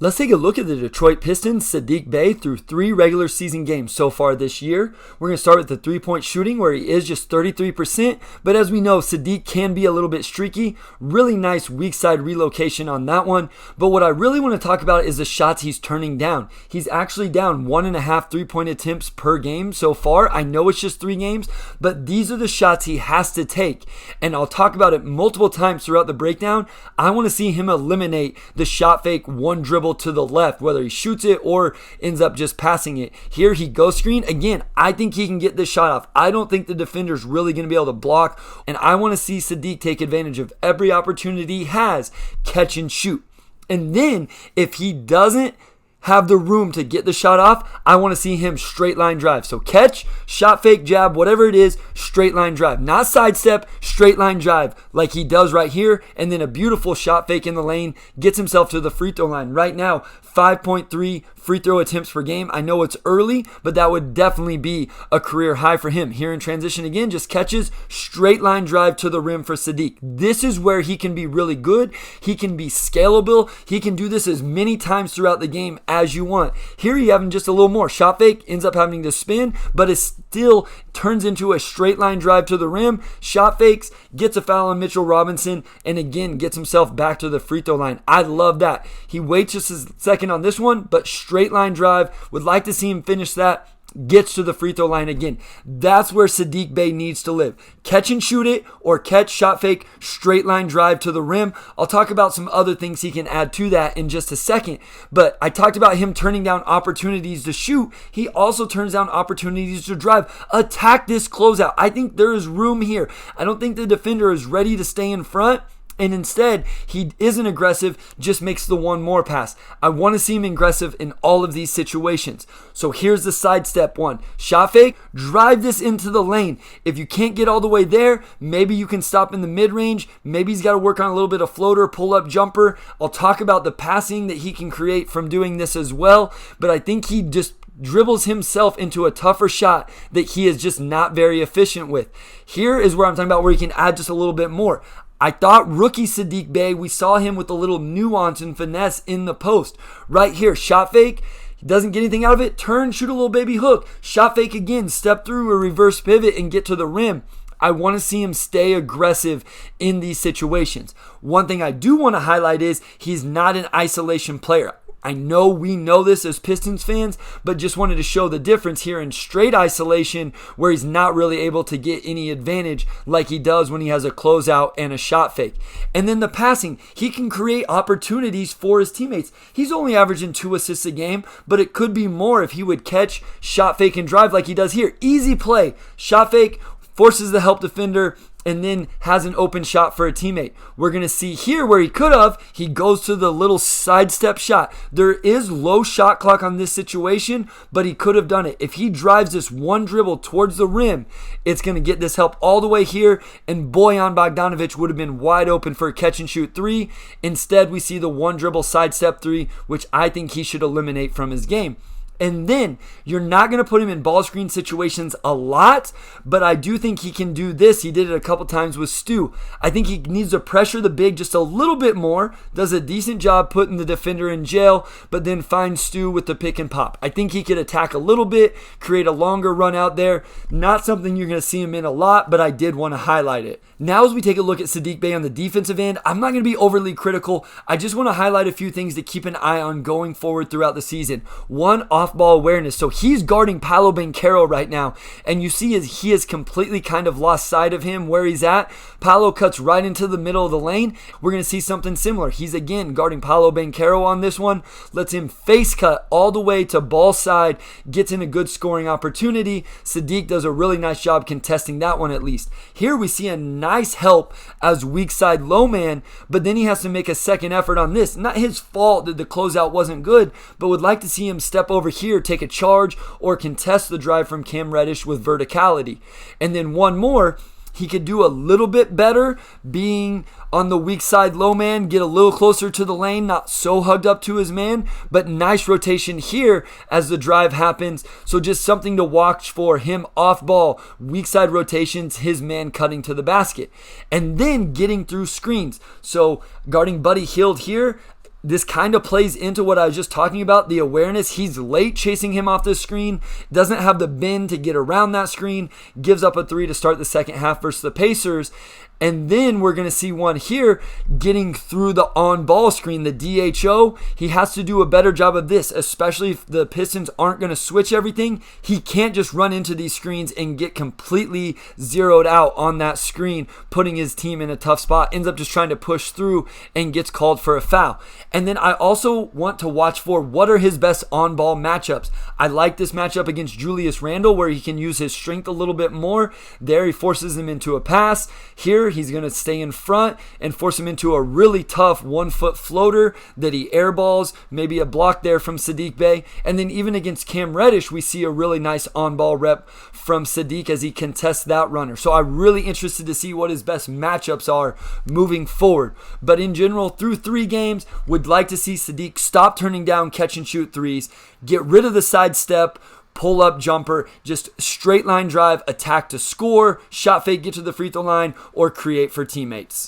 Let's take a look at the Detroit Pistons, Saddiq Bey, through 3 regular season games so far this year. We're going to start with the three-point shooting, where he is just 33%, but as we know, Saddiq can be a little bit streaky. Really nice weak side relocation on that one, but what I really want to talk about is the shots he's turning down. He's actually down 1.5 3-point attempts per game so far. I know it's just 3 games, but these are the shots he has to take, and I'll talk about it multiple times throughout the breakdown. I want to see him eliminate the shot fake one dribble to the left, whether he shoots it or ends up just passing it. Here he goes screen. Again, I think he can get this shot off. I don't think the defender's really going to be able to block, and I want to see Saddiq take advantage of every opportunity he has, catch and shoot. And then if he doesn't have the room to get the shot off, I want to see him straight line drive. So catch, shot fake, jab, whatever it is, straight line drive. Not sidestep, straight line drive like he does right here. And then a beautiful shot fake in the lane, gets himself to the free throw line. Right now, 5.3 free throw attempts per game. I know it's early, but that would definitely be a career high for him. Here in transition again, just catches, straight line drive to the rim for Saddiq. This is where he can be really good. He can be scalable. He can do this as many times throughout the game as you want. Here you have him just a little more. Shot fake, ends up having to spin, but it still turns into a straight line drive to the rim. Shot fakes, gets a foul on Mitchell Robinson, and again gets himself back to the free throw line. I love that. He waits just a second on this one, but straight line drive. Would like to see him finish that. Gets to the free throw line again. That's where Saddiq Bey needs to live. Catch and shoot it, or catch, shot fake, straight line drive to the rim. I'll talk about some other things he can add to that in just a second, but I talked about him turning down opportunities to shoot. He also turns down opportunities to drive. Attack this closeout. I think there is room here. I don't think the defender is ready to stay in front, and instead, he isn't aggressive, just makes the one more pass. I want to see him aggressive in all of these situations. So here's the sidestep one. Shot fake, drive this into the lane. If you can't get all the way there, maybe you can stop in the mid-range. Maybe he's got to work on a little bit of floater, pull-up jumper. I'll talk about the passing that he can create from doing this as well, but I think he just dribbles himself into a tougher shot that he is just not very efficient with. Here is where I'm talking about where he can add just a little bit more. I thought rookie Saddiq Bey, we saw him with a little nuance and finesse in the post. Right here, shot fake. He doesn't get anything out of it. Turn, shoot a little baby hook. Shot fake again. Step through a reverse pivot and get to the rim. I want to see him stay aggressive in these situations. One thing I do want to highlight is he's not an isolation player. I know we know this as Pistons fans, but just wanted to show the difference here in straight isolation where he's not really able to get any advantage like he does when he has a closeout and a shot fake. And then the passing, he can create opportunities for his teammates. He's only averaging 2 assists a game, but it could be more if he would catch, shot fake, and drive like he does here. Easy play, shot fake, forces the help defender, and then has an open shot for a teammate. We're going to see here where he goes to the little sidestep shot. There is low shot clock on this situation, but he could have done it. If he drives this one dribble towards the rim, it's going to get this help all the way here, and Bojan Bogdanovic would have been wide open for a catch and shoot 3. Instead, we see the one dribble sidestep 3, which I think he should eliminate from his game. And then you're not going to put him in ball screen situations a lot, but I do think he can do this. He did it a couple times with Stu. I think he needs to pressure the big just a little bit more, does a decent job putting the defender in jail, but then finds Stu with the pick and pop. I think he could attack a little bit, create a longer run out there. Not something you're going to see him in a lot, but I did want to highlight it. Now as we take a look at Saddiq Bey on the defensive end, I'm not going to be overly critical. I just want to highlight a few things to keep an eye on going forward throughout the season. One, off-ball awareness. So he's guarding Paolo Banchero right now, and you see he has completely kind of lost sight of him where he's at. Paolo cuts right into the middle of the lane. We're going to see something similar. He's again guarding Paolo Banchero on this one, lets him face cut all the way to ball side, gets in a good scoring opportunity. Saddiq does a really nice job contesting that one at least. Here we see a nice help as weak side low man, but then he has to make a second effort on this. Not his fault that the closeout wasn't good, but would like to see him step over here, take a charge, or contest the drive from Cam Reddish with verticality. And then one more, he could do a little bit better being on the weak side low man, get a little closer to the lane, not so hugged up to his man, but nice rotation here as the drive happens. So just something to watch for him off ball, weak side rotations, his man cutting to the basket, and then getting through screens. So guarding Buddy Hield here, this kind of plays into what I was just talking about, the awareness. He's late chasing him off the screen, doesn't have the bend to get around that screen, gives up a three to start the second half versus the Pacers. And then we're going to see one here getting through the on-ball screen, the DHO. He has to do a better job of this, especially if the Pistons aren't going to switch everything. He can't just run into these screens and get completely zeroed out on that screen, putting his team in a tough spot. Ends up just trying to push through and gets called for a foul. And then I also want to watch for what are his best on-ball matchups. I like this matchup against Julius Randle where he can use his strength a little bit more. There he forces him into a pass. Here he's going to stay in front and force him into a really tough 1-foot floater that he airballs, maybe a block there from Saddiq Bey. And then even against Cam Reddish, we see a really nice on-ball rep from Saddiq as he contests that runner. So I'm really interested to see what his best matchups are moving forward. But in general, through 3 games, would like to see Saddiq stop turning down catch and shoot threes, get rid of the sidestep, pull-up jumper, just straight line drive, attack to score, shot fake, get to the free throw line, or create for teammates.